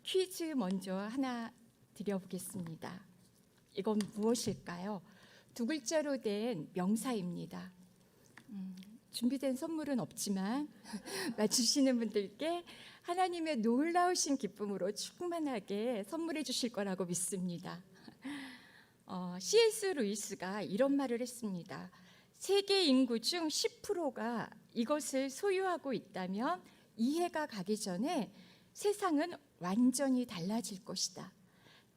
퀴즈 먼저 하나 드려보겠습니다. 이건 무엇일까요? 두 글자로 된 명사입니다. 준비된 선물은 없지만 맞추시는 분들께 하나님의 놀라우신 기쁨으로 충만하게 선물해 주실 거라고 믿습니다. C.S. 루이스가 이런 말을 했습니다. 세계 인구 중 10%가 이것을 소유하고 있다면 이해가 가기 전에 세상은 완전히 달라질 것이다.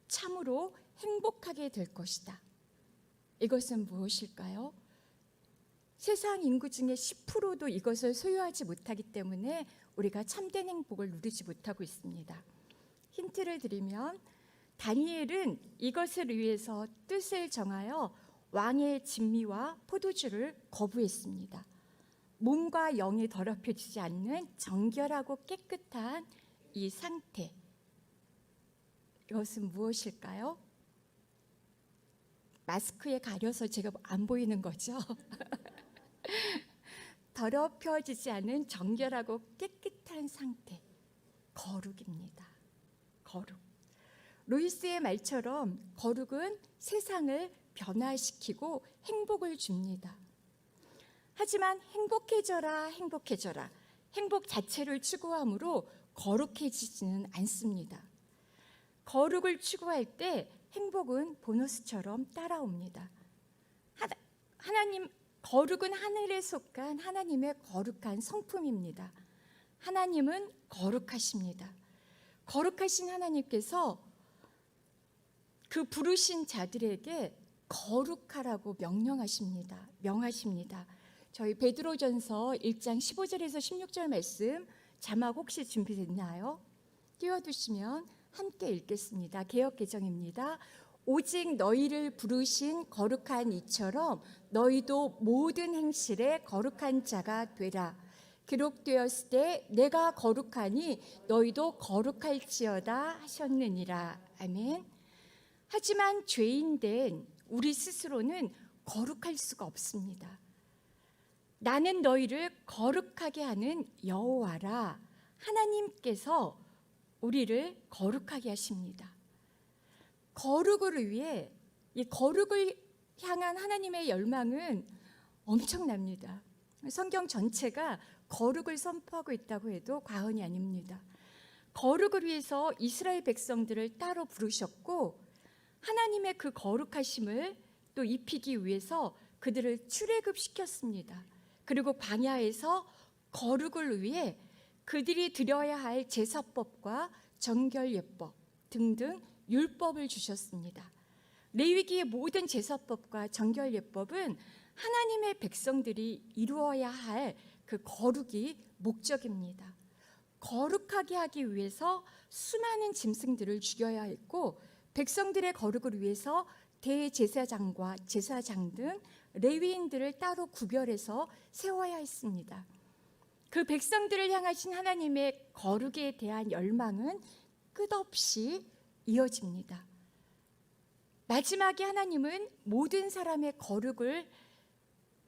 참으로 행복하게 될 것이다. 이것은 무엇일까요? 세상 인구 중에 10%도 이것을 소유하지 못하기 때문에 우리가 참된 행복을 누리지 못하고 있습니다. 힌트를 드리면 다니엘은 이것을 위해서 뜻을 정하여 왕의 진미와 포도주를 거부했습니다. 몸과 영이 더럽혀지지 않는 정결하고 깨끗한 이 상태, 이것은 무엇일까요? 마스크에 가려서 제가 안 보이는 거죠? 더럽혀지지 않은 정결하고 깨끗한 상태, 거룩입니다. 거룩. 루이스의 말처럼 거룩은 세상을 변화시키고 행복을 줍니다. 하지만 행복해져라, 행복해져라, 행복 자체를 추구함으로 거룩해지지는 않습니다. 거룩을 추구할 때 행복은 보너스처럼 따라옵니다. 하나님, 거룩은 하늘에 속한 하나님의 거룩한 성품입니다. 하나님은 거룩하십니다. 거룩하신 하나님께서 그 부르신 자들에게 거룩하라고 명하십니다. 저희 베드로전서 1장 15절에서 16절 말씀 자막 혹시 준비됐나요? 띄워두시면 함께 읽겠습니다. 개역개정입니다. 오직 너희를 부르신 거룩한 이처럼 너희도 모든 행실에 거룩한 자가 되라. 기록되었을 때 내가 거룩하니 너희도 거룩할지어다 하셨느니라. 아멘. 하지만 죄인된 우리 스스로는 거룩할 수가 없습니다. 나는 너희를 거룩하게 하는 여호와라. 하나님께서 우리를 거룩하게 하십니다. 거룩을 위해 이 거룩을 향한 하나님의 열망은 엄청납니다. 성경 전체가 거룩을 선포하고 있다고 해도 과언이 아닙니다. 거룩을 위해서 이스라엘 백성들을 따로 부르셨고 하나님의 그 거룩하심을 또 입히기 위해서 그들을 출애굽시켰습니다. 그리고 광야에서 거룩을 위해 그들이 드려야 할 제사법과 정결예법 등등 율법을 주셨습니다. 레위기의 모든 제사법과 정결예법은 하나님의 백성들이 이루어야 할 그 거룩이 목적입니다. 거룩하게 하기 위해서 수많은 짐승들을 죽여야 했고 백성들의 거룩을 위해서 대제사장과 제사장 등 레위인들을 따로 구별해서 세워야 했습니다. 그 백성들을 향하신 하나님의 거룩에 대한 열망은 끝없이 이어집니다. 마지막에 하나님은 모든 사람의 거룩을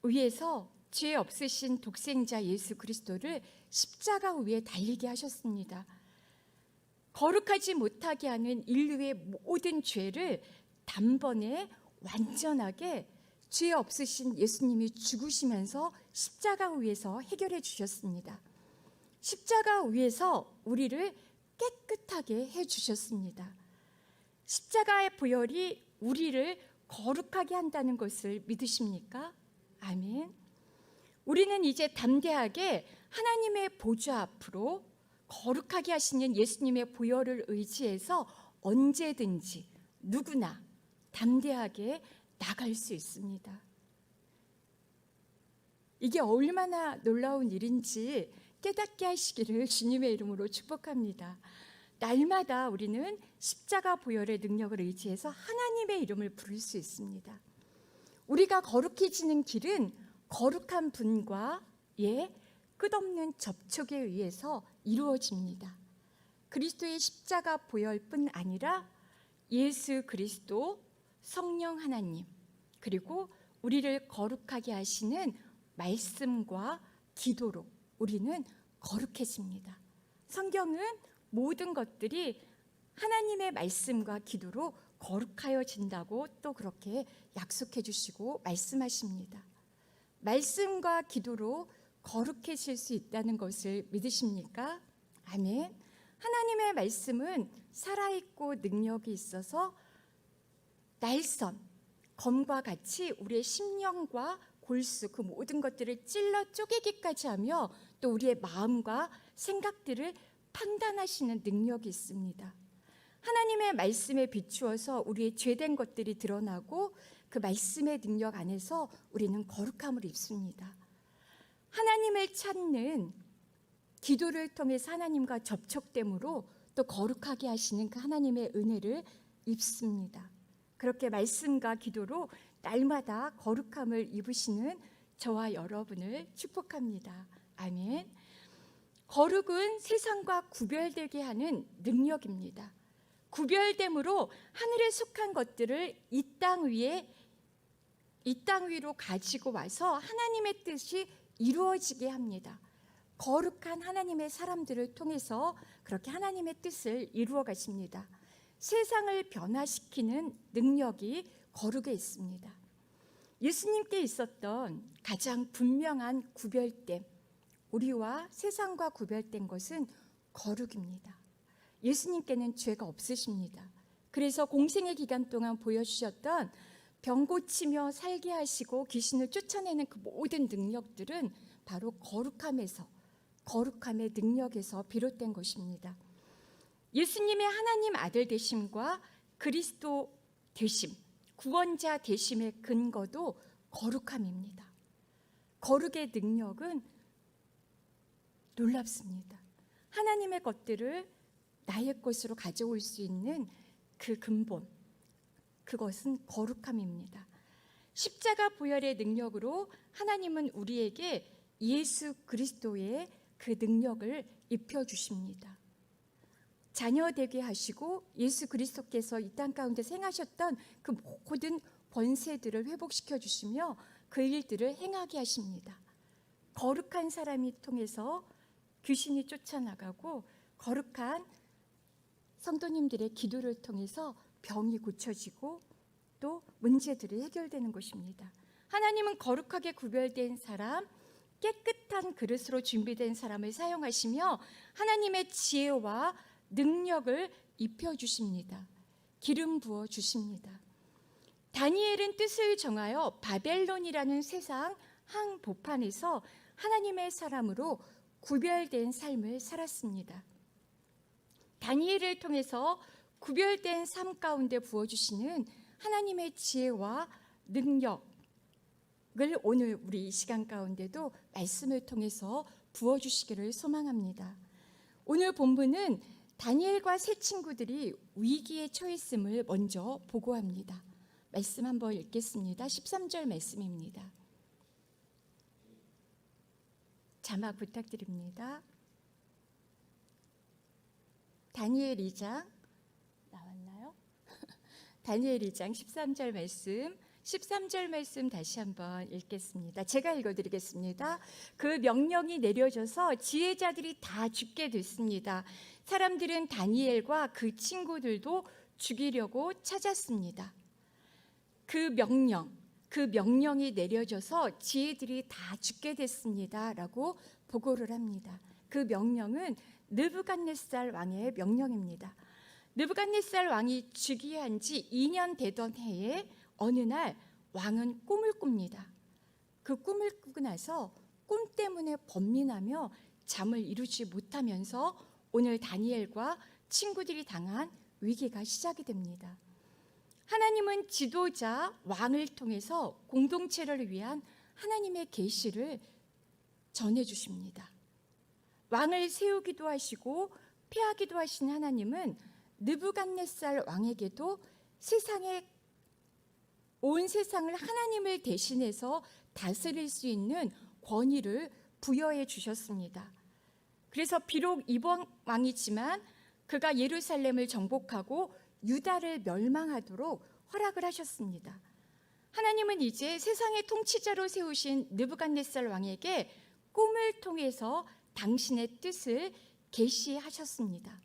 위해서 죄 없으신 독생자 예수 그리스도를 십자가 위에 달리게 하셨습니다. 거룩하지 못하게 하는 인류의 모든 죄를 단번에 완전하게 죄 없으신 예수님이 죽으시면서 십자가 위에서 해결해 주셨습니다. 십자가 위에서 우리를 깨끗하게 해 주셨습니다. 십자가의 보혈이 우리를 거룩하게 한다는 것을 믿으십니까? 아멘. 우리는 이제 담대하게 하나님의 보좌 앞으로 거룩하게 하시는 예수님의 보혈을 의지해서 언제든지 누구나 담대하게 나갈 수 있습니다. 이게 얼마나 놀라운 일인지 깨닫게 하시기를 주님의 이름으로 축복합니다. 날마다 우리는 십자가 보혈의 능력을 의지해서 하나님의 이름을 부를 수 있습니다. 우리가 거룩해지는 길은 거룩한 분과의 끝없는 접촉에 의해서 이루어집니다. 그리스도의 십자가 보혈뿐 아니라 예수 그리스도, 성령 하나님, 그리고 우리를 거룩하게 하시는 말씀과 기도로 우리는 거룩해집니다. 성경은 모든 것들이 하나님의 말씀과 기도로 거룩하여진다고 또 그렇게 약속해 주시고 말씀하십니다. 말씀과 기도로 거룩해질 수 있다는 것을 믿으십니까? 아멘. 하나님의 말씀은 살아있고 능력이 있어서 날선 검과 같이 우리의 심령과 골수 그 모든 것들을 찔러 쪼개기까지 하며 또 우리의 마음과 생각들을 판단하시는 능력이 있습니다. 하나님의 말씀에 비추어서 우리의 죄된 것들이 드러나고 그 말씀의 능력 안에서 우리는 거룩함을 입습니다. 하나님을 찾는 기도를 통해서 하나님과 접촉됨으로 또 거룩하게 하시는 그 하나님의 은혜를 입습니다. 그렇게 말씀과 기도로 날마다 거룩함을 입으시는 저와 여러분을 축복합니다. 아멘. 거룩은 세상과 구별되게 하는 능력입니다. 구별됨으로 하늘에 속한 것들을 이 땅 위로 가지고 와서 하나님의 뜻이 이루어지게 합니다. 거룩한 하나님의 사람들을 통해서 그렇게 하나님의 뜻을 이루어 가십니다. 세상을 변화시키는 능력이 거룩에 있습니다. 예수님께 있었던 가장 분명한 구별됨, 우리와 세상과 구별된 것은 거룩입니다. 예수님께는 죄가 없으십니다. 그래서 공생의 기간 동안 보여주셨던 병 고치며 살게 하시고 귀신을 쫓아내는 그 모든 능력들은 바로 거룩함의 능력에서 비롯된 것입니다. 예수님의 하나님 아들 되심과 그리스도 되심, 구원자 되심의 근거도 거룩함입니다. 거룩의 능력은 놀랍습니다. 하나님의 것들을 나의 것으로 가져올 수 있는 그 근본, 그것은 거룩함입니다. 십자가 보혈의 능력으로 하나님은 우리에게 예수 그리스도의 그 능력을 입혀주십니다. 자녀 되게 하시고 예수 그리스도께서 이 땅 가운데 행하셨던 그 모든 번세들을 회복시켜 주시며 그 일들을 행하게 하십니다. 거룩한 사람이 통해서 귀신이 쫓아나가고 거룩한 성도님들의 기도를 통해서 병이 고쳐지고 또 문제들이 해결되는 것입니다. 하나님은 거룩하게 구별된 사람, 깨끗한 그릇으로 준비된 사람을 사용하시며 하나님의 지혜와 능력을 입혀주십니다. 기름 부어 주십니다. 다니엘은 뜻을 정하여 바벨론이라는 세상 항복판에서 하나님의 사람으로 구별된 삶을 살았습니다. 다니엘을 통해서 구별된 삶 가운데 부어주시는 하나님의 지혜와 능력을 오늘 우리 이 시간 가운데도 말씀을 통해서 부어주시기를 소망합니다. 오늘 본문은 다니엘과 세 친구들이 위기에 처했음을 먼저 보고합니다. 말씀 한번 읽겠습니다. 13절 말씀입니다. 자막 부탁드립니다. 다니엘 2장 나왔나요? 다니엘 2장 13절 말씀 다시 한번 읽겠습니다. 제가 읽어드리겠습니다. 그 명령이 내려져서 지혜자들이 다 죽게 됐습니다. 사람들은 다니엘과 그 친구들도 죽이려고 찾았습니다. 그 명령이 내려져서 지혜들이 다 죽게 됐습니다 라고 보고를 합니다. 그 명령은 느부갓네살 왕의 명령입니다. 느부갓네살 왕이 즉위한 지 2년 되던 해에 어느 날 왕은 꿈을 꿉니다. 그 꿈을 꾸고 나서 꿈 때문에 번민하며 잠을 이루지 못하면서 오늘 다니엘과 친구들이 당한 위기가 시작이 됩니다. 하나님은 지도자 왕을 통해서 공동체를 위한 하나님의 계시를 전해주십니다. 왕을 세우기도 하시고 폐하기도 하신 하나님은 느부갓네살 왕에게도 온 세상을 하나님을 대신해서 다스릴 수 있는 권위를 부여해 주셨습니다. 그래서 비록 이방 왕이지만 그가 예루살렘을 정복하고 유다를 멸망하도록 허락을 하셨습니다. 하나님은 이제 세상의 통치자로 세우신 느부갓네살 왕에게 꿈을 통해서 당신의 뜻을 계시하셨습니다.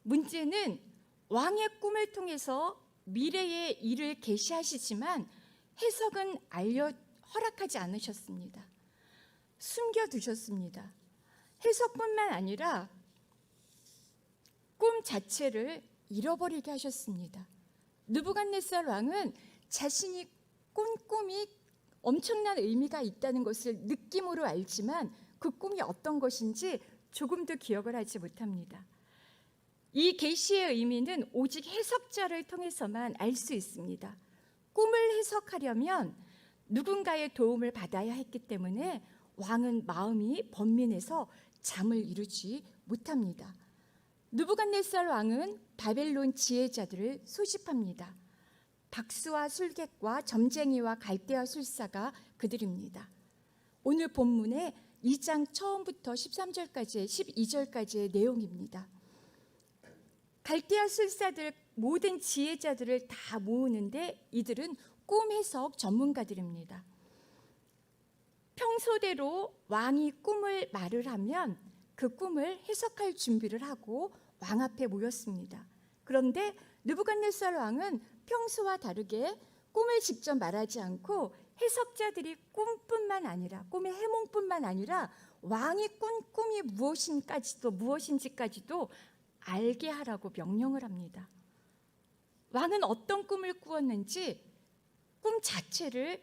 문제는 왕의 꿈을 통해서 미래의 일을 계시하시지만 해석은 허락하지 않으셨습니다. 숨겨두셨습니다. 해석뿐만 아니라 꿈 자체를 잃어버리게 하셨습니다. 느부갓네살 왕은 자신이 꾼 꿈이 엄청난 의미가 있다는 것을 느낌으로 알지만 그 꿈이 어떤 것인지 조금도 기억을 하지 못합니다. 이 계시의 의미는 오직 해석자를 통해서만 알 수 있습니다. 꿈을 해석하려면 누군가의 도움을 받아야 했기 때문에 왕은 마음이 번민해서 잠을 이루지 못합니다. 느부갓네살 왕은 바벨론 지혜자들을 소집합니다. 박수와 술객과 점쟁이와 갈대아 술사가 그들입니다. 오늘 본문의 2장 처음부터 13절까지 12절까지의 내용입니다. 갈대아 술사들 모든 지혜자들을 다 모으는데 이들은 꿈 해석 전문가들입니다. 평소대로 왕이 꿈을 말을 하면 그 꿈을 해석할 준비를 하고 왕 앞에 모였습니다. 그런데 느부갓네살 왕은 평소와 다르게 꿈을 직접 말하지 않고 해석자들이 꿈뿐만 아니라 꿈의 해몽뿐만 아니라 왕이 꾼 꿈이 무엇인지까지도 알게 하라고 명령을 합니다. 왕은 어떤 꿈을 꾸었는지 꿈 자체를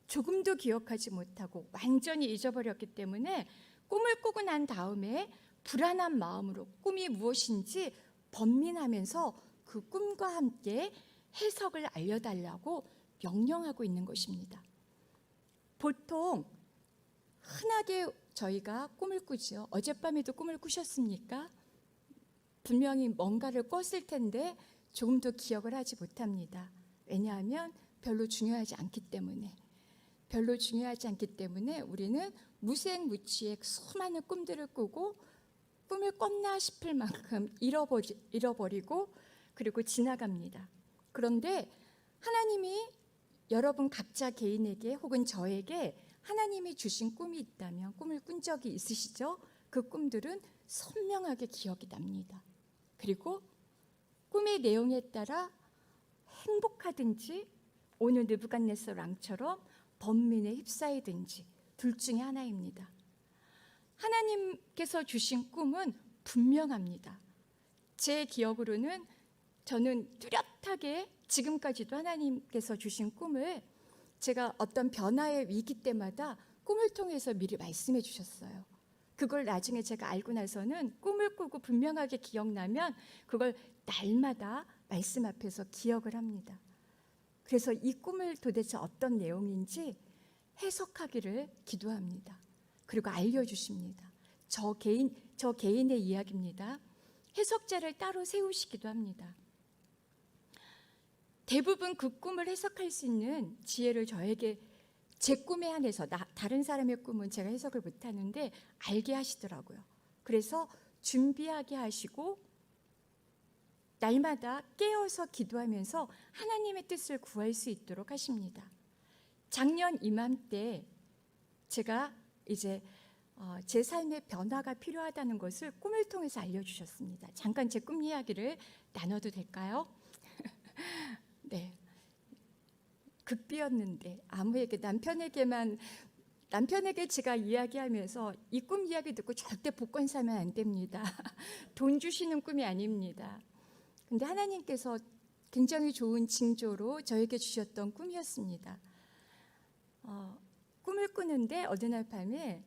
조금도 기억하지 못하고 완전히 잊어버렸기 때문에 꿈을 꾸고 난 다음에 불안한 마음으로 꿈이 무엇인지 번민하면서 그 꿈과 함께 해석을 알려달라고 명령하고 있는 것입니다. 보통 흔하게 저희가 꿈을 꾸죠. 어젯밤에도 꿈을 꾸셨습니까? 분명히 뭔가를 꿨을 텐데 조금 더 기억을 하지 못합니다. 왜냐하면 별로 중요하지 않기 때문에 우리는 무색무취의 수많은 꿈들을 꾸고 꿈을 꿨나 싶을 만큼 잃어버리고 그리고 지나갑니다. 그런데 하나님이 여러분 각자 개인에게 혹은 저에게 하나님이 주신 꿈이 있다면 꿈을 꾼 적이 있으시죠? 그 꿈들은 선명하게 기억이 납니다. 그리고 꿈의 내용에 따라 행복하든지 오늘 느부갓네살 왕처럼 번민에 휩싸이든지 둘 중에 하나입니다. 하나님께서 주신 꿈은 분명합니다. 제 기억으로는 저는 뚜렷하게 지금까지도 하나님께서 주신 꿈을 제가 어떤 변화의 위기 때마다 꿈을 통해서 미리 말씀해 주셨어요. 그걸 나중에 제가 알고 나서는 꿈을 꾸고 분명하게 기억나면 그걸 날마다 말씀 앞에서 기억을 합니다. 그래서 이 꿈을 도대체 어떤 내용인지 해석하기를 기도합니다. 그리고 알려주십니다. 저 개인의 이야기입니다. 해석자를 따로 세우시기도 합니다. 대부분 그 꿈을 해석할 수 있는 지혜를 저에게 제 꿈에 한해서 다른 사람의 꿈은 제가 해석을 못하는데 알게 하시더라고요. 그래서 준비하게 하시고 날마다 깨어서 기도하면서 하나님의 뜻을 구할 수 있도록 하십니다. 작년 이맘때 제가 이제 제 삶의 변화가 필요하다는 것을 꿈을 통해서 알려주셨습니다. 잠깐 제 꿈 이야기를 나눠도 될까요? 네, 극비였는데 아무에게 남편에게 제가 이야기하면서 이 꿈 이야기 듣고 절대 복권 사면 안 됩니다. 돈 주시는 꿈이 아닙니다. 근데 하나님께서 굉장히 좋은 징조로 저에게 주셨던 꿈이었습니다. 꿈을 꾸는데 어느 날 밤에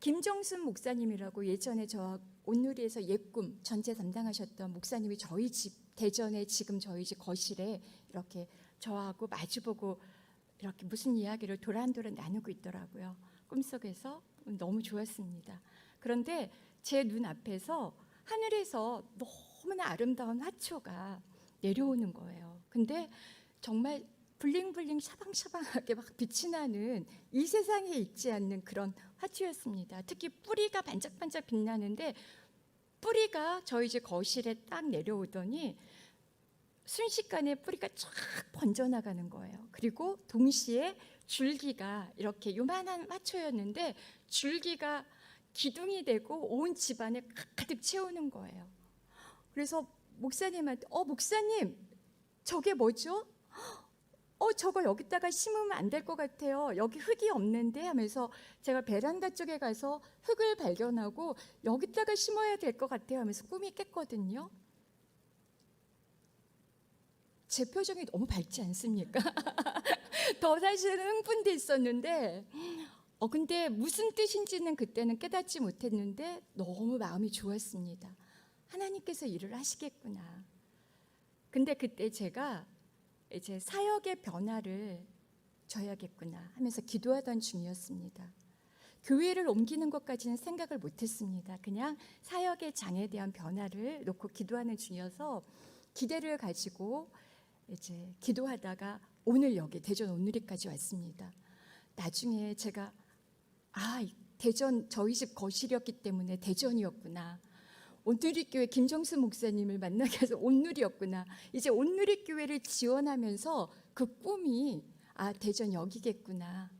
김정순 목사님이라고 예전에 저와 온누리에서 예꿈 전체 담당하셨던 목사님이 저희 집 대전에 지금 저희 집 거실에 이렇게 저하고 마주보고 이렇게 무슨 이야기를 도란도란 나누고 있더라고요. 꿈속에서 너무 좋았습니다. 그런데 제 눈앞에서 하늘에서 너무나 아름다운 화초가 내려오는 거예요. 근데 정말 블링블링 샤방샤방하게 막 빛이 나는 이 세상에 있지 않는 그런 화초였습니다. 특히 뿌리가 반짝반짝 빛나는데 뿌리가 저희 집 거실에 딱 내려오더니 순식간에 뿌리가 쫙 번져나가는 거예요. 그리고 동시에 줄기가 이렇게 요만한 화초였는데 줄기가 기둥이 되고 온 집안에 가득 채우는 거예요. 그래서 목사님한테 목사님 저게 뭐죠? 저거 여기다가 심으면 안 될 것 같아요. 여기 흙이 없는데 하면서 제가 베란다 쪽에 가서 흙을 발견하고 여기다가 심어야 될 것 같아요 하면서 꿈이 깼거든요. 제 표정이 너무 밝지 않습니까? 더 사실은 흥분돼 있었는데 근데 무슨 뜻인지는 그때는 깨닫지 못했는데 너무 마음이 좋았습니다. 하나님께서 일을 하시겠구나. 근데 그때 제가 이제 사역의 변화를 줘야겠구나 하면서 기도하던 중이었습니다. 교회를 옮기는 것까지는 생각을 못했습니다. 그냥 사역의 장에 대한 변화를 놓고 기도하는 중이어서 기대를 가지고 이제 기도하다가 오늘 여기 대전 온누리까지 왔습니다. 나중에 제가 대전 저희 집 거실이었기 때문에 대전이었구나. 온누리교회 김정수 목사님을 만나게 해서 온누리였구나. 이제 온누리교회를 지원하면서 그 꿈이 대전 여기겠구나.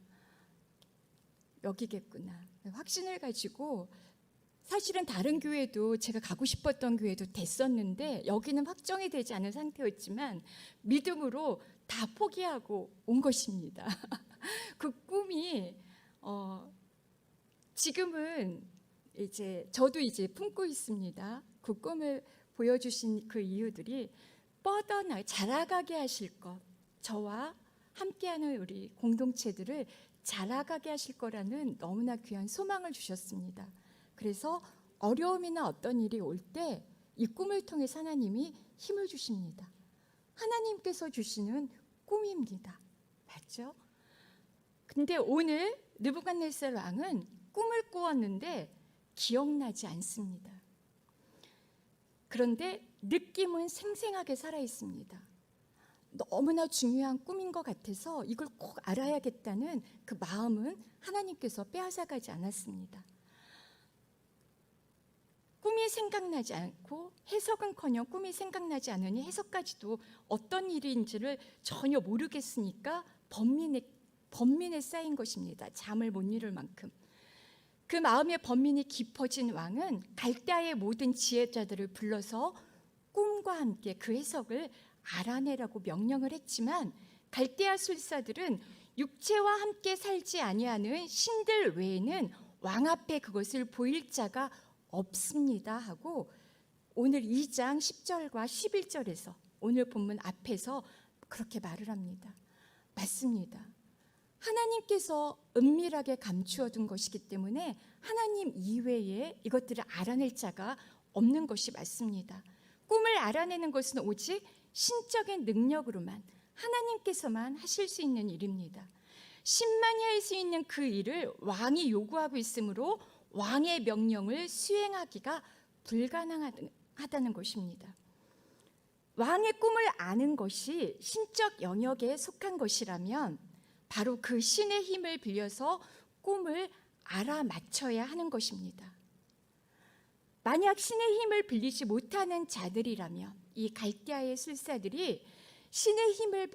확신을 가지고 사실은 다른 교회도 제가 가고 싶었던 교회도 됐었는데 여기는 확정이 되지 않은 상태였지만 믿음으로 다 포기하고 온 것입니다. 그 꿈이 지금은 저도 이제 품고 있습니다. 그 꿈을 보여주신 그 이유들이 뻗어나 자라가게 하실 것, 저와 함께하는 우리 공동체들을 자라가게 하실 거라는 너무나 귀한 소망을 주셨습니다. 그래서 어려움이나 어떤 일이 올 때 이 꿈을 통해 하나님이 힘을 주십니다. 하나님께서 주시는 꿈입니다. 맞죠? 근데 오늘 느부갓네살 왕은 꿈을 꾸었는데 기억나지 않습니다. 그런데 느낌은 생생하게 살아있습니다. 너무나 중요한 꿈인 것 같아서 이걸 꼭 알아야겠다는 그 마음은 하나님께서 빼앗아가지 않았습니다. 꿈이 생각나지 않고 해석은커녕 꿈이 생각나지 않으니 해석까지도 어떤 일인지를 전혀 모르겠으니까 번민에 쌓인 것입니다. 잠을 못 이룰 만큼. 그 마음의 번민이 깊어진 왕은 갈대아의 모든 지혜자들을 불러서 꿈과 함께 그 해석을 알아내라고 명령을 했지만 갈대아 술사들은 육체와 함께 살지 아니하는 신들 외에는 왕 앞에 그것을 보일 자가 없습니다 하고 오늘 2장 10절과 11절에서 오늘 본문 앞에서 그렇게 말을 합니다. 맞습니다. 하나님께서 은밀하게 감추어 둔 것이기 때문에 하나님 이외에 이것들을 알아낼 자가 없는 것이 맞습니다. 꿈을 알아내는 것은 오직 신적인 능력으로만 하나님께서만 하실 수 있는 일입니다. 신만이 할 수 있는 그 일을 왕이 요구하고 있으므로 왕의 명령을 수행하기가 불가능하다는 것입니다. 왕의 꿈을 아는 것이 신적 영역에 속한 것이라면 바로 그 신의 힘을 빌려서 꿈을 알아맞혀야 하는 것입니다. 만약 신의 힘을 빌리지 못하는 자들이라면 이 갈대아의 술사들이 신의 힘을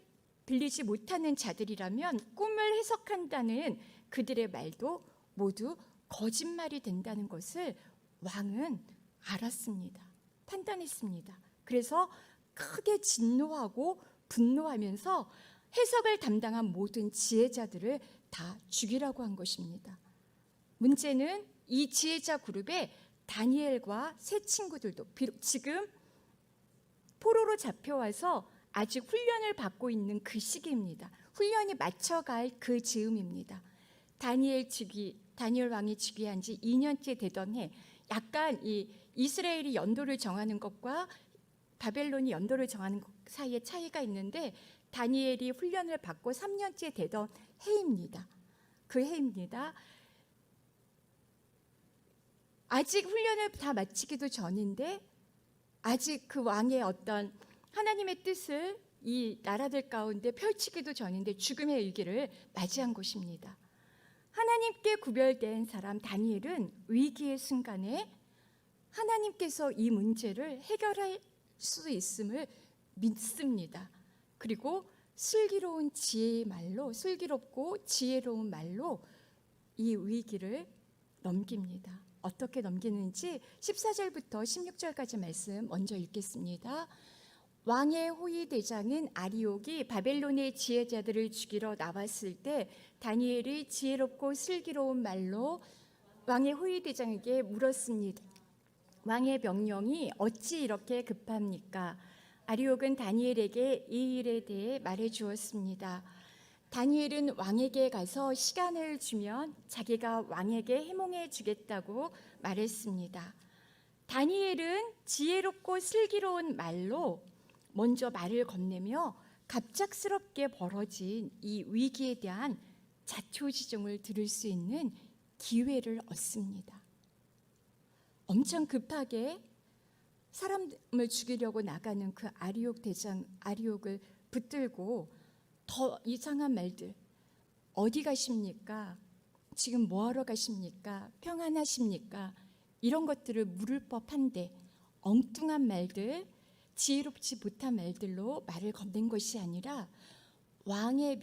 빌리지 못하는 자들이라면 꿈을 해석한다는 그들의 말도 모두 거짓말이 된다는 것을 왕은 알았습니다. 판단했습니다. 그래서 크게 진노하고 분노하면서 해석을 담당한 모든 지혜자들을 다 죽이라고 한 것입니다. 문제는 이 지혜자 그룹에 다니엘과 세 친구들도 비록 지금 포로로 잡혀와서 아직 훈련을 받고 있는 그 시기입니다. 훈련이 맞춰갈 그 즈음입니다. 다니엘 왕이 즉위한 지 2년째 되던 해, 약간 이 이스라엘이 연도를 정하는 것과 바벨론이 연도를 정하는 것 사이에 차이가 있는데 다니엘이 훈련을 받고 3년째 되던 해입니다. 그 해입니다. 아직 훈련을 다 마치기도 전인데 아직 그 왕의 어떤 하나님의 뜻을 이 나라들 가운데 펼치기도 전인데 죽음의 위기를 맞이한 것입니다. 하나님께 구별된 사람 다니엘은 위기의 순간에 하나님께서 이 문제를 해결할 수 있음을 믿습니다. 그리고 슬기롭고 지혜로운 말로 이 위기를 넘깁니다. 어떻게 넘기는지 14절부터 16절까지 말씀 먼저 읽겠습니다. 왕의 호위 대장인 아리옥이 바벨론의 지혜자들을 죽이러 나왔을 때 다니엘이 지혜롭고 슬기로운 말로 왕의 호위 대장에게 물었습니다. 왕의 명령이 어찌 이렇게 급합니까? 아리옥은 다니엘에게 이 일에 대해 말해 주었습니다. 다니엘은 왕에게 가서 시간을 주면 자기가 왕에게 해몽해 주겠다고 말했습니다. 다니엘은 지혜롭고 슬기로운 말로 먼저 말을 건네며 갑작스럽게 벌어진 이 위기에 대한 자초지종을 들을 수 있는 기회를 얻습니다. 엄청 급하게 사람을 죽이려고 나가는 그 아리옥 대장 아리옥을 붙들고 더 이상한 말들, 어디 가십니까? 지금 뭐하러 가십니까? 평안하십니까? 이런 것들을 물을 법한데 엉뚱한 말들, 지혜롭지 못한 말들로 말을 건넨 것이 아니라 왕의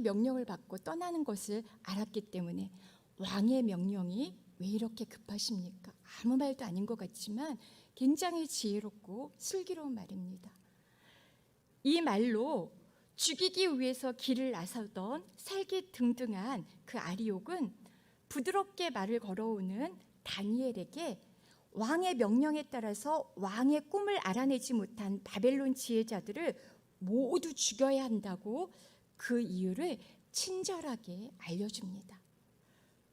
명령을 받고 떠나는 것을 알았기 때문에 왕의 명령이 왜 이렇게 급하십니까? 아무 말도 아닌 것 같지만 굉장히 지혜롭고 슬기로운 말입니다. 이 말로 죽이기 위해서 길을 나서던 살기등등한 그 아리옥은 부드럽게 말을 걸어오는 다니엘에게 왕의 명령에 따라서 왕의 꿈을 알아내지 못한 바벨론 지혜자들을 모두 죽여야 한다고 그 이유를 친절하게 알려줍니다.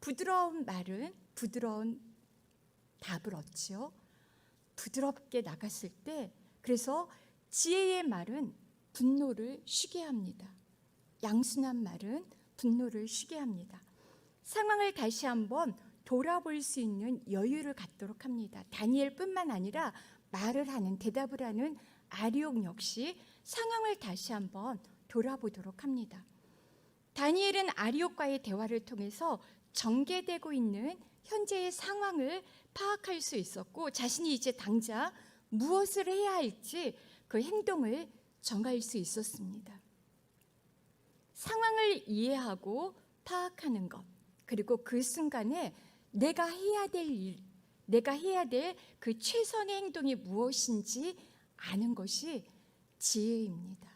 부드러운 말은 부드러운 답을 얻죠. 부드럽게 나갔을 때 그래서 지혜의 말은 분노를 쉬게 합니다. 양순한 말은 분노를 쉬게 합니다. 상황을 다시 한번 돌아볼 수 있는 여유를 갖도록 합니다. 다니엘뿐만 아니라 말을 하는 대답을 하는 아리옥 역시 상황을 다시 한번 돌아보도록 합니다. 다니엘은 아리옥과의 대화를 통해서 전개되고 있는 현재의 상황을 파악할 수 있었고 자신이 이제 당장 무엇을 해야 할지 그 행동을 정할 수 있었습니다. 상황을 이해하고 파악하는 것, 그리고 그 순간에 내가 해야 될 일, 내가 해야 될 그 최선의 행동이 무엇인지 아는 것이 지혜입니다.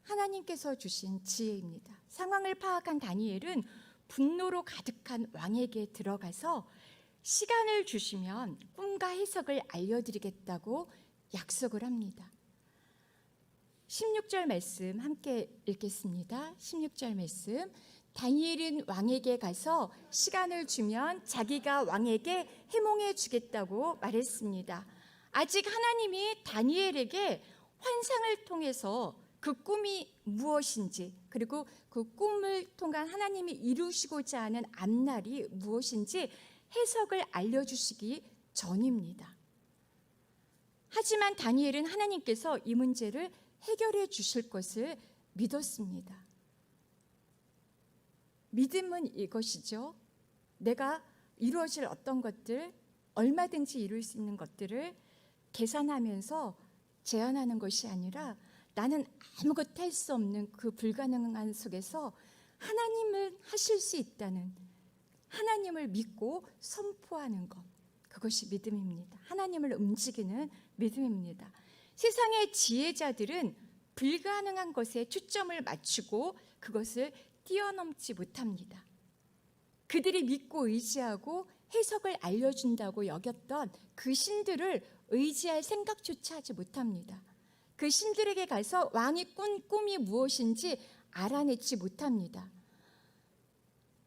하나님께서 주신 지혜입니다. 상황을 파악한 다니엘은 분노로 가득한 왕에게 들어가서 시간을 주시면 꿈과 해석을 알려드리겠다고 약속을 합니다. 16절 말씀 함께 읽겠습니다. 16절 말씀. 다니엘은 왕에게 가서 시간을 주면 자기가 왕에게 해몽해 주겠다고 말했습니다. 아직 하나님이 다니엘에게 환상을 통해서 그 꿈이 무엇인지 그리고 그 꿈을 통한 하나님이 이루시고자 하는 앞날이 무엇인지 해석을 알려주시기 전입니다. 하지만 다니엘은 하나님께서 이 문제를 해결해 주실 것을 믿었습니다. 믿음은 이것이죠. 내가 이루어질 어떤 것들, 얼마든지 이룰 수 있는 것들을 계산하면서 제안하는 것이 아니라 나는 아무것도 할 수 없는 그 불가능한 속에서 하나님은 하실 수 있다는, 하나님을 믿고 선포하는 것, 그것이 믿음입니다. 하나님을 움직이는 믿음입니다. 세상의 지혜자들은 불가능한 것에 초점을 맞추고 그것을 뛰어넘지 못합니다. 그들이 믿고 의지하고 해석을 알려준다고 여겼던 그 신들을 의지할 생각조차 하지 못합니다. 그 신들에게 가서 왕이 꾼 꿈이 무엇인지 알아내지 못합니다.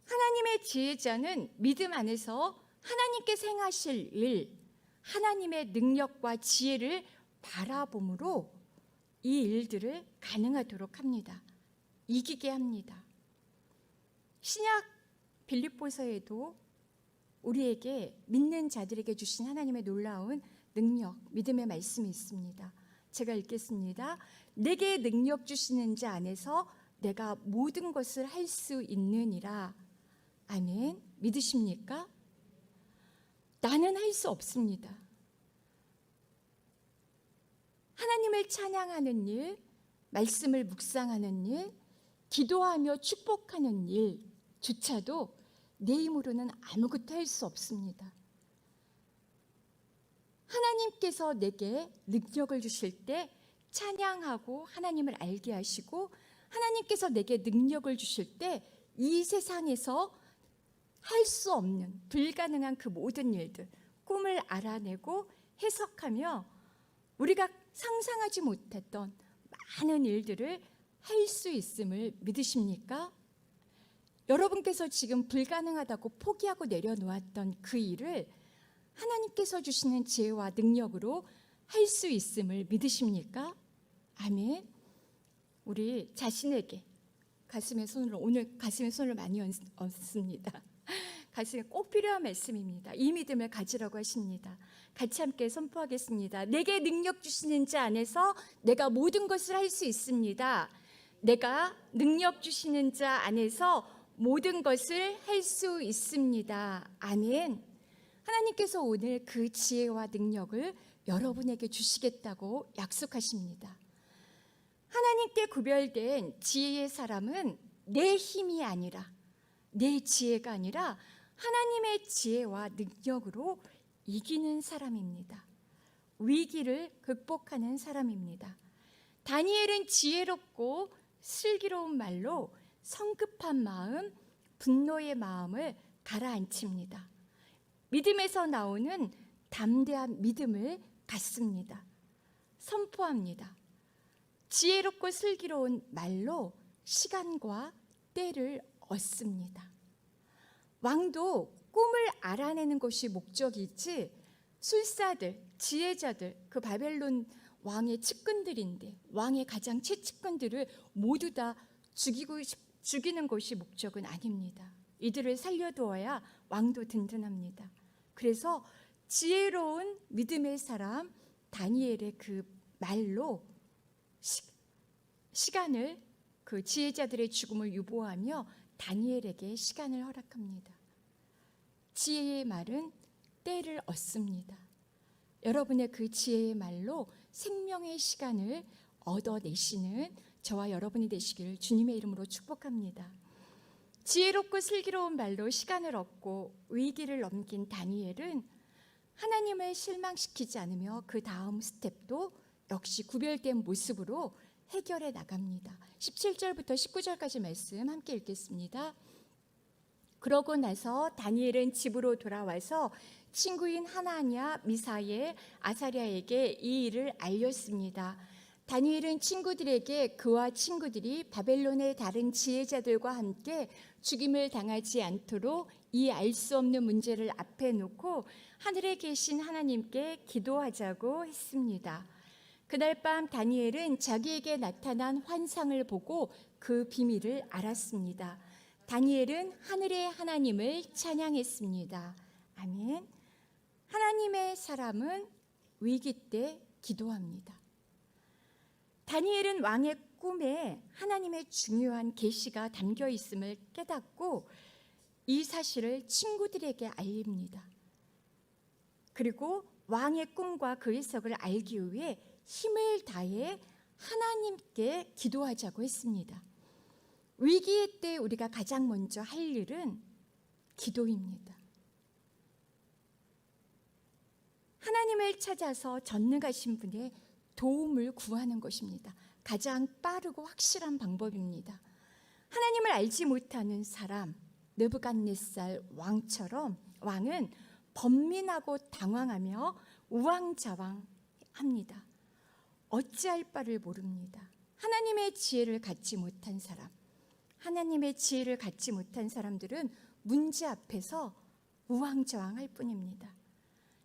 하나님의 지혜자는 믿음 안에서 하나님께서 행하실 일, 하나님의 능력과 지혜를 바라봄으로 이 일들을 가능하도록 합니다. 이기게 합니다. 신약 빌립보서에도 우리에게 믿는 자들에게 주신 하나님의 놀라운 능력, 믿음의 말씀이 있습니다. 제가 읽겠습니다. 내게 능력 주시는 자 안에서 내가 모든 것을 할 수 있느니라. 아멘. 믿으십니까? 나는 할 수 없습니다. 하나님을 찬양하는 일, 말씀을 묵상하는 일, 기도하며 축복하는 일조차도 내 힘으로는 아무것도 할 수 없습니다. 하나님께서 내게 능력을 주실 때 찬양하고 하나님을 알게 하시고, 하나님께서 내게 능력을 주실 때 이 세상에서 할 수 없는 불가능한 그 모든 일들, 꿈을 알아내고 해석하며 우리가 상상하지 못했던 많은 일들을 할 수 있음을 믿으십니까? 여러분께서 지금 불가능하다고 포기하고 내려놓았던 그 일을 하나님께서 주시는 지혜와 능력으로 할 수 있음을 믿으십니까? 아멘. 우리 자신에게 오늘 가슴에 손을 많이 얹습니다. 가슴에 꼭 필요한 말씀입니다. 이 믿음을 가지라고 하십니다. 같이 함께 선포하겠습니다. 내게 능력 주시는 자 안에서 내가 모든 것을 할 수 있습니다. 내가 능력 주시는 자 안에서 모든 것을 할 수 있습니다. 아멘. 하나님께서 오늘 그 지혜와 능력을 여러분에게 주시겠다고 약속하십니다. 하나님께 구별된 지혜의 사람은 내 힘이 아니라, 내 지혜가 아니라 하나님의 지혜와 능력으로 이기는 사람입니다. 위기를 극복하는 사람입니다. 다니엘은 지혜롭고 슬기로운 말로 성급한 마음, 분노의 마음을 가라앉힙니다. 믿음에서 나오는 담대한 믿음을 갖습니다. 선포합니다. 지혜롭고 슬기로운 말로 시간과 때를 얻습니다. 왕도 꿈을 알아내는 것이 목적이지, 술사들, 지혜자들, 그 바벨론 왕의 측근들인데 왕의 가장 최측근들을 모두 다 죽이는 것이 목적은 아닙니다. 이들을 살려두어야 왕도 든든합니다. 그래서 지혜로운 믿음의 사람 다니엘의 그 말로 시간을, 그 지혜자들의 죽음을 유보하며 다니엘에게 시간을 허락합니다. 지혜의 말은 때를 얻습니다. 여러분의 그 지혜의 말로 생명의 시간을 얻어내시는 저와 여러분이 되시기를 주님의 이름으로 축복합니다. 지혜롭고 슬기로운 말로 시간을 얻고 위기를 넘긴 다니엘은 하나님을 실망시키지 않으며 그 다음 스텝도 역시 구별된 모습으로 해결해 나갑니다. 17절부터 19절까지 말씀 함께 읽겠습니다. 그러고 나서 다니엘은 집으로 돌아와서 친구인 하나냐, 미사엘, 아사랴에게 이 일을 알렸습니다. 다니엘은 친구들에게 그와 친구들이 바벨론의 다른 지혜자들과 함께 죽임을 당하지 않도록 이 알 수 없는 문제를 앞에 놓고 하늘에 계신 하나님께 기도하자고 했습니다. 그날 밤 다니엘은 자기에게 나타난 환상을 보고 그 비밀을 알았습니다. 다니엘은 하늘의 하나님을 찬양했습니다. 아멘. 하나님의 사람은 위기 때 기도합니다. 다니엘은 왕의 꿈에 하나님의 중요한 계시가 담겨 있음을 깨닫고 이 사실을 친구들에게 알립니다. 그리고 왕의 꿈과 그 해석을 알기 위해 힘을 다해 하나님께 기도하자고 했습니다. 위기의 때 우리가 가장 먼저 할 일은 기도입니다. 하나님을 찾아서 전능하신 분의 도움을 구하는 것입니다. 가장 빠르고 확실한 방법입니다. 하나님을 알지 못하는 사람, 느부갓네살 왕처럼 왕은 번민하고 당황하며 우왕좌왕합니다. 어찌할 바를 모릅니다. 하나님의 지혜를 갖지 못한 사람, 하나님의 지혜를 갖지 못한 사람들은 문제 앞에서 우왕좌왕할 뿐입니다.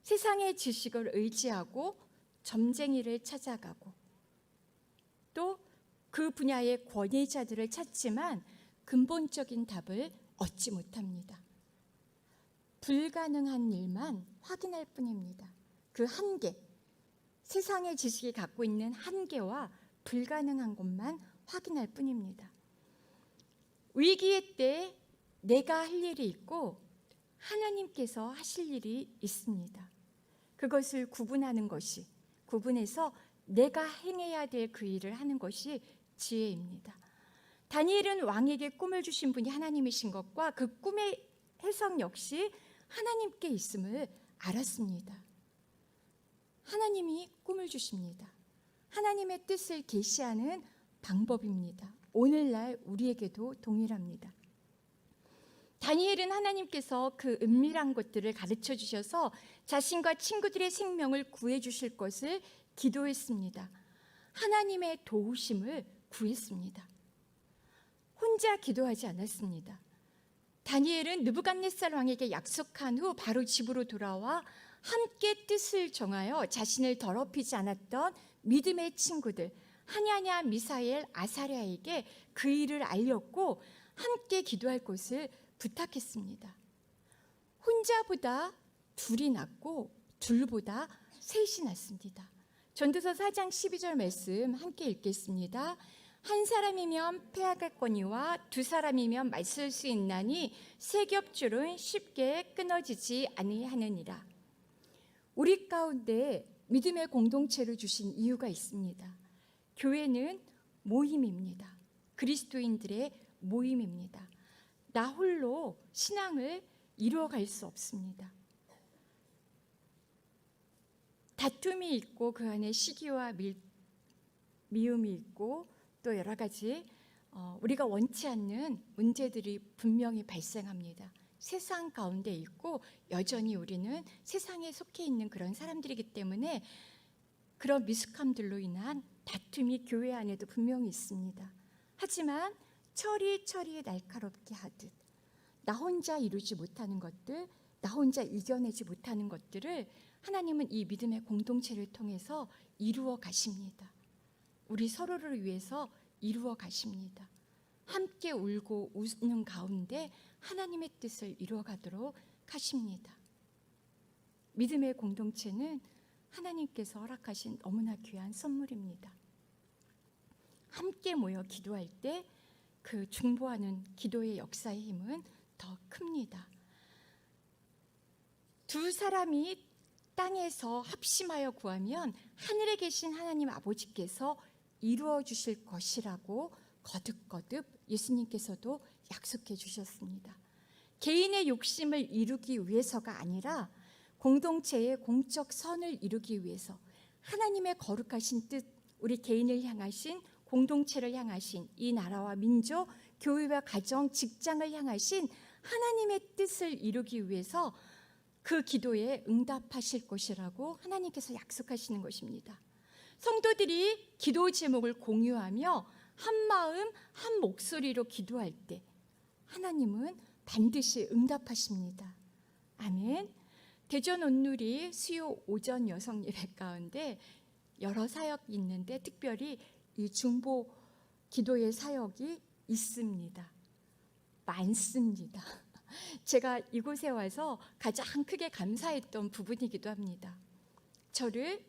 세상의 지식을 의지하고 점쟁이를 찾아가고 또 그 분야의 권위자들을 찾지만 근본적인 답을 얻지 못합니다. 불가능한 일만 확인할 뿐입니다. 그 한계, 세상의 지식이 갖고 있는 한계와 불가능한 것만 확인할 뿐입니다. 위기의 때 내가 할 일이 있고 하나님께서 하실 일이 있습니다. 그것을 구분해서 내가 행해야 될 그 일을 하는 것이 지혜입니다. 다니엘은 왕에게 꿈을 주신 분이 하나님이신 것과 그 꿈의 해석 역시 하나님께 있음을 알았습니다. 하나님이 꿈을 주십니다. 하나님의 뜻을 계시하는 방법입니다. 오늘날 우리에게도 동일합니다. 다니엘은 하나님께서 그 은밀한 것들을 가르쳐 주셔서 자신과 친구들의 생명을 구해 주실 것을 기도했습니다. 하나님의 도우심을 구했습니다. 혼자 기도하지 않았습니다. 다니엘은 느부갓네살 왕에게 약속한 후 바로 집으로 돌아와 함께 뜻을 정하여 자신을 더럽히지 않았던 믿음의 친구들 하냐냐, 미사엘, 아사랴에게 그 일을 알렸고 함께 기도할 것을 부탁했습니다. 혼자보다 둘이 낫고 둘보다 셋이 낫습니다. 전도서 4장 12절 말씀 함께 읽겠습니다. 한 사람이면 패하겠거니와 두 사람이면 맞설 수 있나니 세 겹줄은 쉽게 끊어지지 아니하느니라. 우리 가운데 믿음의 공동체를 주신 이유가 있습니다. 교회는 모임입니다. 그리스도인들의 모임입니다. 나 홀로 신앙을 이루어갈 수 없습니다. 다툼이 있고 그 안에 시기와 미움이 있고 또 여러 가지 우리가 원치 않는 문제들이 분명히 발생합니다. 세상 가운데 있고 여전히 우리는 세상에 속해 있는 그런 사람들이기 때문에 그런 미숙함들로 인한 다툼이 교회 안에도 분명히 있습니다. 하지만 철이 날카롭게 하듯 나 혼자 이루지 못하는 것들, 나 혼자 이겨내지 못하는 것들을 하나님은 이 믿음의 공동체를 통해서 이루어 가십니다. 우리 서로를 위해서 이루어 가십니다. 함께 울고 웃는 가운데 하나님의 뜻을 이루어 가도록 하십니다. 믿음의 공동체는 하나님께서 허락하신 너무나 귀한 선물입니다. 함께 모여 기도할 때 그 중보하는 기도의 역사의 힘은 더 큽니다. 두 사람이 땅에서 합심하여 구하면 하늘에 계신 하나님 아버지께서 이루어 주실 것이라고 거듭거듭 예수님께서도 약속해 주셨습니다. 개인의 욕심을 이루기 위해서가 아니라 공동체의 공적 선을 이루기 위해서 하나님의 거룩하신 뜻, 우리 개인을 향하신 공동체를 향하신 이 나라와 민족, 교회와 가정, 직장을 향하신 하나님의 뜻을 이루기 위해서 그 기도에 응답하실 것이라고 하나님께서 약속하시는 것입니다. 성도들이 기도 제목을 공유하며 한 마음 한 목소리로 기도할 때 하나님은 반드시 응답하십니다. 아멘. 대전 온누리 수요 오전 여성 예배 가운데 여러 사역이 있는데 특별히 이 중보 기도의 사역이 있습니다. 많습니다. 제가 이곳에 와서 가장 크게 감사했던 부분이기도 합니다. 저를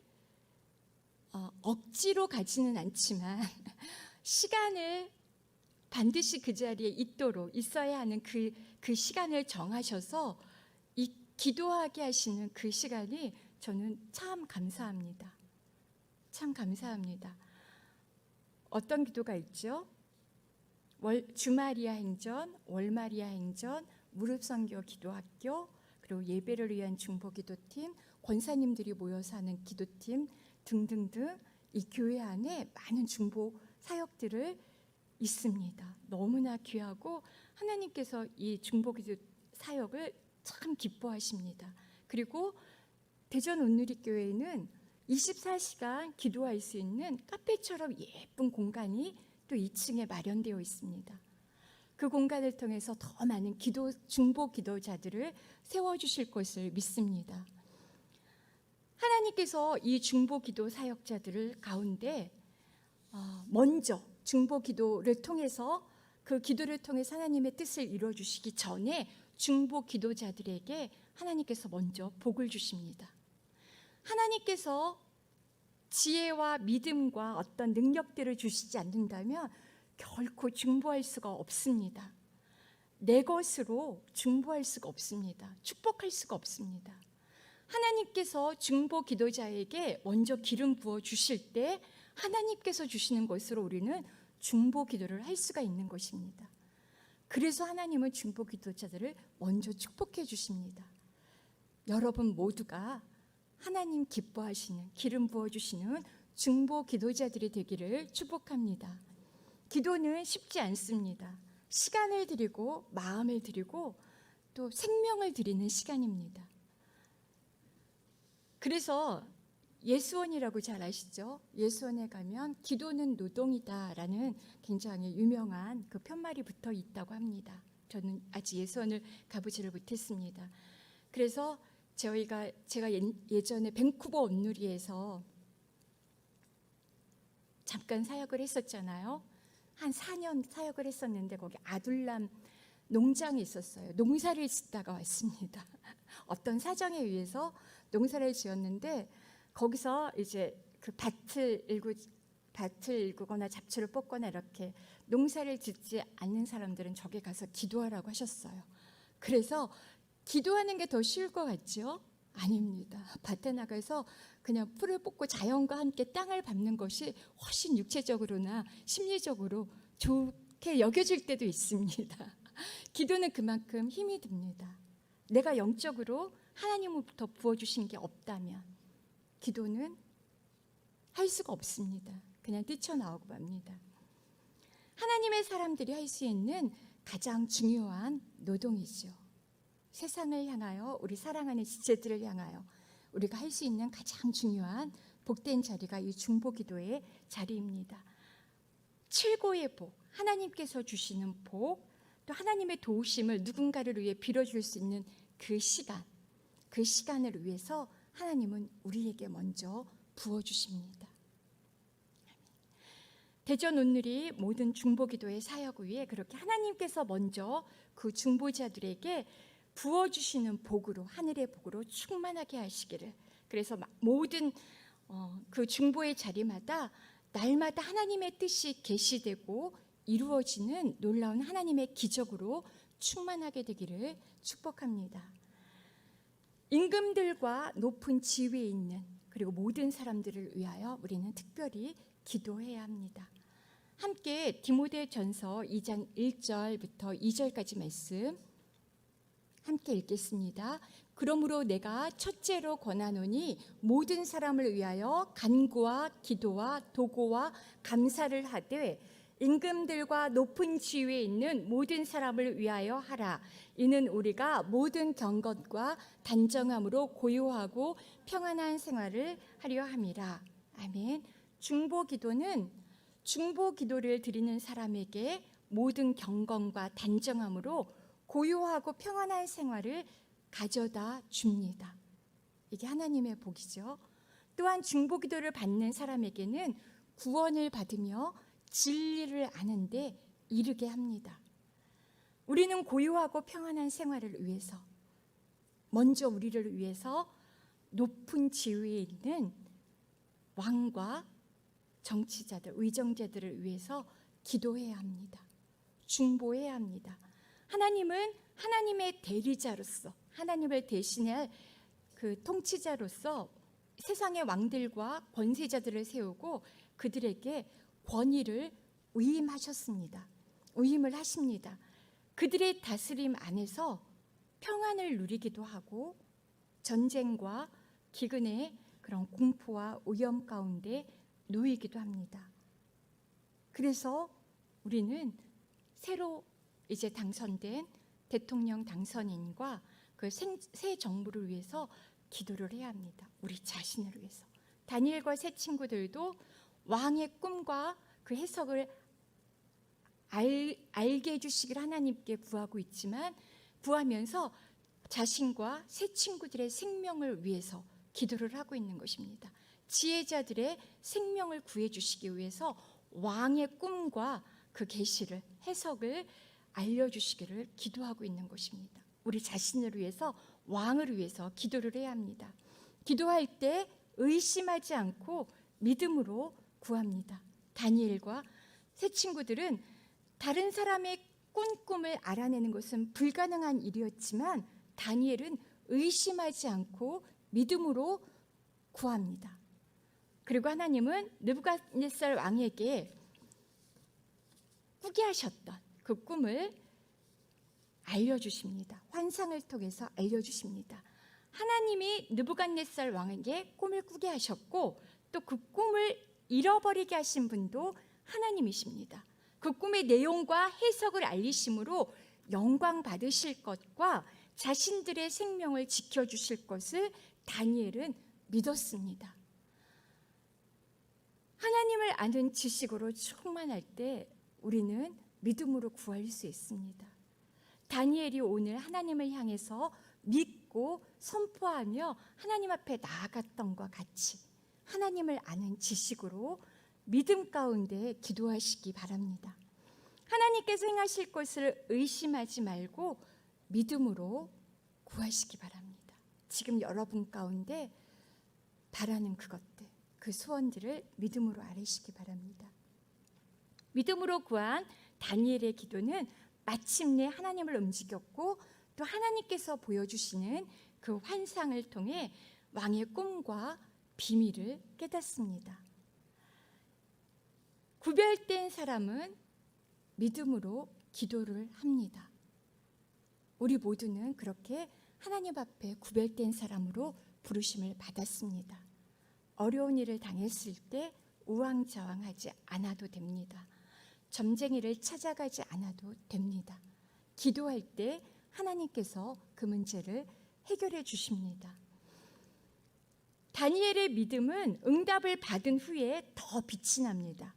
억지로 가지는 않지만 시간을 반드시 그 자리에 있어야 하는 그 시간을 정하셔서 이 기도하게 하시는 그 시간이 저는 참 감사합니다. 참 감사합니다. 어떤 기도가 있죠? 주마리아 행전, 월마리아 행전, 무릎선교 기도학교, 그리고 예배를 위한 중보기도팀, 권사님들이 모여서 하는 기도팀 등등등 이 교회 안에 많은 중보 사역들을 있습니다. 너무나 귀하고 하나님께서 이 중보기도 사역을 참 기뻐하십니다. 그리고 대전 온누리교회에는 24시간 기도할 수 있는 카페처럼 예쁜 공간이 또 2층에 마련되어 있습니다. 그 공간을 통해서 더 많은 중보 기도자들을 세워주실 것을 믿습니다. 하나님께서 이 중보 기도 사역자들을 가운데 먼저 중보 기도를 통해서 그 기도를 통해서 하나님의 뜻을 이루어 주시기 전에 중보 기도자들에게 하나님께서 먼저 복을 주십니다. 하나님께서 지혜와 믿음과 어떤 능력들을 주시지 않는다면 결코 중보할 수가 없습니다. 내 것으로 중보할 수가 없습니다. 축복할 수가 없습니다. 하나님께서 중보 기도자에게 먼저 기름 부어 주실 때 하나님께서 주시는 것으로 우리는 중보 기도를 할 수가 있는 것입니다. 그래서 하나님은 중보 기도자들을 먼저 축복해 주십니다. 여러분 모두가 하나님 기뻐하시는, 기름 부어주시는 중보 기도자들이 되기를 축복합니다. 기도는 쉽지 않습니다. 시간을 드리고 마음을 드리고 또 생명을 드리는 시간입니다. 그래서 예수원이라고 잘 아시죠? 예수원에 가면 기도는 노동이다라는 굉장히 유명한 그 편말이 붙어 있다고 합니다. 저는 아직 예수원을 가보지를 못했습니다. 그래서 제가 예전에 밴쿠버 온누리에서 잠깐 사역을 했었잖아요. 한 4년 사역을 했었는데 거기 아둘람 농장이 있었어요. 농사를 짓다가 왔습니다. 어떤 사정에 의해서 농사를 지었는데 거기서 이제 그 밭을 일구거나 잡초를 뽑거나 이렇게 농사를 짓지 않는 사람들은 저기 가서 기도하라고 하셨어요. 그래서 기도하는 게 더 쉬울 것 같죠? 아닙니다. 밭에 나가서 그냥 풀을 뽑고 자연과 함께 땅을 밟는 것이 훨씬 육체적으로나 심리적으로 좋게 여겨질 때도 있습니다. 기도는 그만큼 힘이 듭니다. 내가 영적으로 하나님으로부터 부어주신 게 없다면 기도는 할 수가 없습니다. 그냥 뛰쳐나오고 맙니다. 하나님의 사람들이 할 수 있는 가장 중요한 노동이죠. 세상을 향하여, 우리 사랑하는 지체들을 향하여 우리가 할 수 있는 가장 중요한 복된 자리가 이 중보기도의 자리입니다. 최고의 복, 하나님께서 주시는 복, 또 하나님의 도우심을 누군가를 위해 빌어줄 수 있는 그 시간을 위해서 하나님은 우리에게 먼저 부어주십니다. 대전 온누리 모든 중보기도의 사역 위에 그렇게 하나님께서 먼저 그 중보자들에게 부어주시는 복으로, 하늘의 복으로 충만하게 하시기를, 그래서 모든 그 중보의 자리마다 날마다 하나님의 뜻이 계시되고 이루어지는 놀라운 하나님의 기적으로 충만하게 되기를 축복합니다. 임금들과 높은 지위에 있는, 그리고 모든 사람들을 위하여 우리는 특별히 기도해야 합니다. 함께 디모데전서 2장 1절부터 2절까지 말씀 함께 읽겠습니다. 그러므로 내가 첫째로 권하노니 모든 사람을 위하여 간구와 기도와 도고와 감사를 하되 임금들과 높은 지위에 있는 모든 사람을 위하여 하라. 이는 우리가 모든 경건과 단정함으로 고요하고 평안한 생활을 하려 함이라. 아멘. 중보기도는 중보기도를 드리는 사람에게 모든 경건과 단정함으로 고요하고 평안한 생활을 가져다 줍니다. 이게 하나님의 복이죠. 또한 중보기도를 받는 사람에게는 구원을 받으며 진리를 아는데 이르게 합니다. 우리는 고요하고 평안한 생활을 위해서, 먼저 우리를 위해서 높은 지위에 있는 왕과 정치자들, 의정자들을 위해서 기도해야 합니다. 중보해야 합니다. 하나님은 하나님의 대리자로서, 하나님을 대신할 그 통치자로서 세상의 왕들과 권세자들을 세우고 그들에게 권위를 위임하셨습니다. 위임을 하십니다. 그들의 다스림 안에서 평안을 누리기도 하고 전쟁과 기근의 그런 공포와 오염 가운데 놓이기도 합니다. 그래서 우리는 새로 이제 당선된 대통령 당선인과 그 새 정부를 위해서 기도를 해야 합니다. 우리 자신을 위해서. 다니엘과 새 친구들도 왕의 꿈과 그 해석을 알게 해주시길 하나님께 구하고 있지만, 구하면서 자신과 새 친구들의 생명을 위해서 기도를 하고 있는 것입니다. 지혜자들의 생명을 구해주시기 위해서 왕의 꿈과 그 계시를, 해석을 알려주시기를 기도하고 있는 것입니다. 우리 자신을 위해서, 왕을 위해서 기도를 해야 합니다. 기도할 때 의심하지 않고 믿음으로 구합니다. 다니엘과 새 친구들은 다른 사람의 꿈을 알아내는 것은 불가능한 일이었지만 다니엘은 의심하지 않고 믿음으로 구합니다. 그리고 하나님은 느부갓네살 왕에게 꾸게 하셨던 그 꿈을 알려주십니다. 환상을 통해서 알려주십니다. 하나님이 느부갓네살 왕에게 꿈을 꾸게 하셨고 또 그 꿈을 잃어버리게 하신 분도 하나님이십니다. 그 꿈의 내용과 해석을 알리심으로 영광 받으실 것과 자신들의 생명을 지켜주실 것을 다니엘은 믿었습니다. 하나님을 아는 지식으로 충만할 때 우리는 믿음으로 구할 수 있습니다. 다니엘이 오늘 하나님을 향해서 믿고 선포하며 하나님 앞에 나아갔던 것과 같이 하나님을 아는 지식으로 믿음 가운데 기도하시기 바랍니다. 하나님께서 행하실 것을 의심하지 말고 믿음으로 구하시기 바랍니다. 지금 여러분 가운데 바라는 그것들, 그 소원들을 믿음으로 아뢰시기 바랍니다. 믿음으로 구한 다니엘의 기도는 마침내 하나님을 움직였고 또 하나님께서 보여주시는 그 환상을 통해 왕의 꿈과 비밀을 깨닫습니다. 구별된 사람은 믿음으로 기도를 합니다. 우리 모두는 그렇게 하나님 앞에 구별된 사람으로 부르심을 받았습니다. 어려운 일을 당했을 때 우왕좌왕하지 않아도 됩니다. 점쟁이를 찾아가지 않아도 됩니다. 기도할 때 하나님께서 그 문제를 해결해 주십니다. 다니엘의 믿음은 응답을 받은 후에 더 빛이 납니다.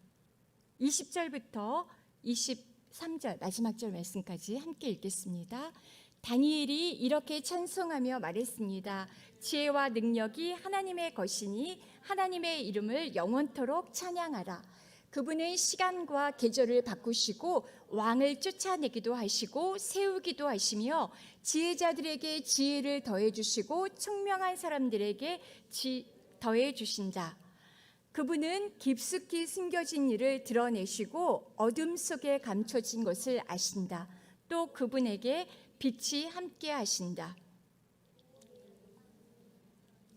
20절부터 23절 마지막 절 말씀까지 함께 읽겠습니다. 다니엘이 이렇게 찬송하며 말했습니다. 지혜와 능력이 하나님의 것이니 하나님의 이름을 영원토록 찬양하라. 그분은 시간과 계절을 바꾸시고 왕을 쫓아내기도 하시고 세우기도 하시며 지혜자들에게 지혜를 더해 주시고 총명한 사람들에게 더해 주신다. 그분은 깊숙이 숨겨진 일을 드러내시고 어둠 속에 감춰진 것을 아신다. 또 그분에게 빛이 함께 하신다.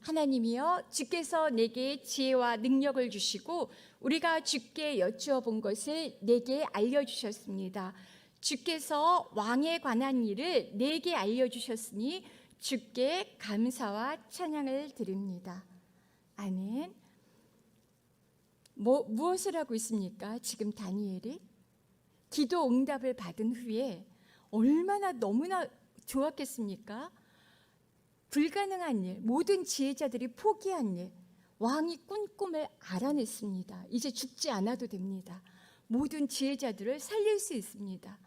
하나님이여, 주께서 내게 지혜와 능력을 주시고 우리가 주께 여쭈어 본 것을 내게 알려주셨습니다. 주께서 왕에 관한 일을 내게 알려주셨으니 주께 감사와 찬양을 드립니다. 아멘. 무엇을 하고 있습니까? 지금 다니엘이 기도 응답을 받은 후에 얼마나 너무나 좋았겠습니까? 불가능한 일, 모든 지혜자들이 포기한 일, 왕이 꾼 꿈을 알아냈습니다. 이제 죽지 않아도 됩니다. 모든 지혜자들을 살릴 수 있습니다.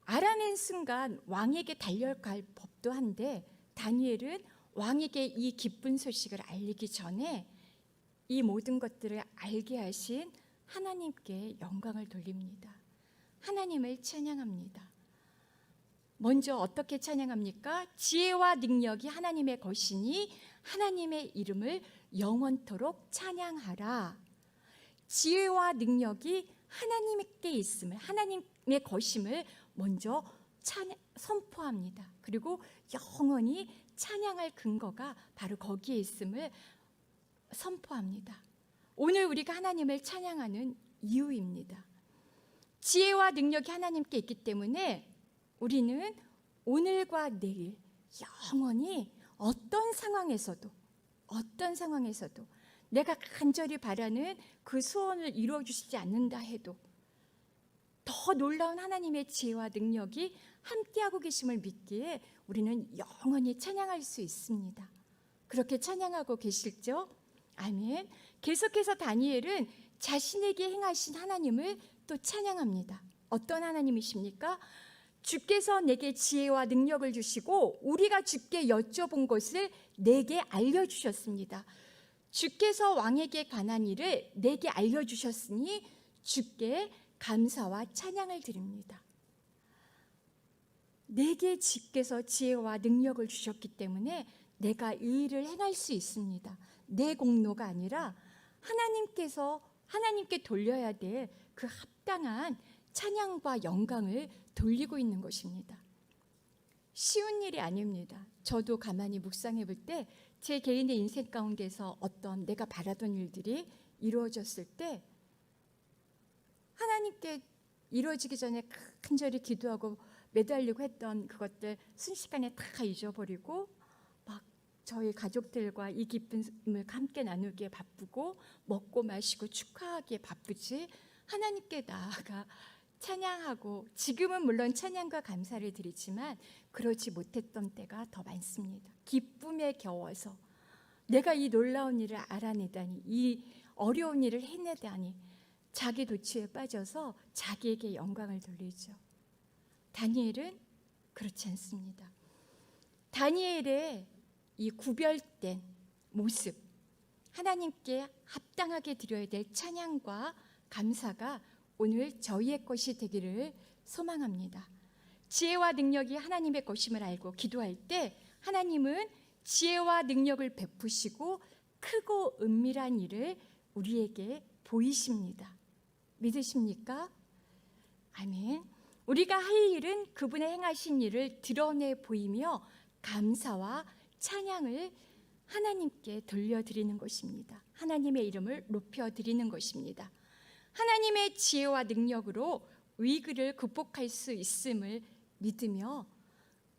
알아낸 순간 왕에게 달려갈 법도 한데 다니엘은 왕에게 이 기쁜 소식을 알리기 전에 이 모든 것들을 알게 하신 하나님께 영광을 돌립니다. 하나님을 찬양합니다. 먼저 어떻게 찬양합니까? 지혜와 능력이 하나님의 것이니 하나님의 이름을 영원토록 찬양하라. 지혜와 능력이 하나님께 있음을, 하나님의 것임을 먼저 선포합니다. 그리고 영원히 찬양할 근거가 바로 거기에 있음을 선포합니다. 오늘 우리가 하나님을 찬양하는 이유입니다. 지혜와 능력이 하나님께 있기 때문에 우리는 오늘과 내일 영원히 어떤 상황에서도 내가 간절히 바라는 그 소원을 이루어 주시지 않는다 해도 더 놀라운 하나님의 지혜와 능력이 함께하고 계심을 믿기에 우리는 영원히 찬양할 수 있습니다. 그렇게 찬양하고 계실죠? 아멘. 계속해서 다니엘은 자신에게 행하신 하나님을 또 찬양합니다. 어떤 하나님이십니까? 주께서 내게 지혜와 능력을 주시고 우리가 주께 여쭤본 것을 내게 알려주셨습니다. 주께서 왕에게 관한 일을 내게 알려주셨으니 주께 감사와 찬양을 드립니다. 내게 주께서 지혜와 능력을 주셨기 때문에 내가 이 일을 행할 수 있습니다. 내 공로가 아니라 하나님께 돌려야 될 그 합당한 찬양과 영광을 돌리고 있는 것입니다. 쉬운 일이 아닙니다. 저도 가만히 묵상해 볼 때 제 개인의 인생 가운데서 어떤 내가 바라던 일들이 이루어졌을 때 하나님께 이루어지기 전에 간절히 기도하고 매달리고 했던 그것들 순식간에 다 잊어버리고 막 저희 가족들과 이 기쁨을 함께 나누기에 바쁘고 먹고 마시고 축하하기에 바쁘지 하나님께 나아가 찬양하고, 지금은 물론 찬양과 감사를 드리지만 그러지 못했던 때가 더 많습니다. 기쁨에 겨워서 내가 이 놀라운 일을 알아내다니, 이 어려운 일을 해내다니 자기 도취에 빠져서 자기에게 영광을 돌리죠. 다니엘은 그렇지 않습니다. 다니엘의 이 구별된 모습, 하나님께 합당하게 드려야 될 찬양과 감사가 오늘 저희의 것이 되기를 소망합니다. 지혜와 능력이 하나님의 것임을 알고 기도할 때 하나님은 지혜와 능력을 베푸시고 크고 은밀한 일을 우리에게 보이십니다. 믿으십니까? 아멘. 우리가 할 일은 그분의 행하신 일을 드러내 보이며 감사와 찬양을 하나님께 돌려드리는 것입니다. 하나님의 이름을 높여드리는 것입니다. 하나님의 지혜와 능력으로 위기를 극복할 수 있음을 믿으며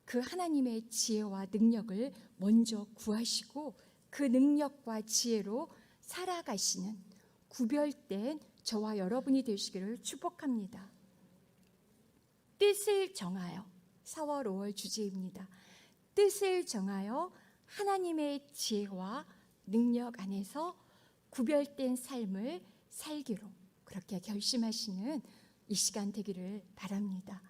그 하나님의 지혜와 능력을 먼저 구하시고 그 능력과 지혜로 살아가시는 구별된 저와 여러분이 되시기를 축복합니다. 뜻을 정하여, 4월 5월 주제입니다. 뜻을 정하여 하나님의 지혜와 능력 안에서 구별된 삶을 살기로 그렇게 결심하시는 이 시간 되기를 바랍니다.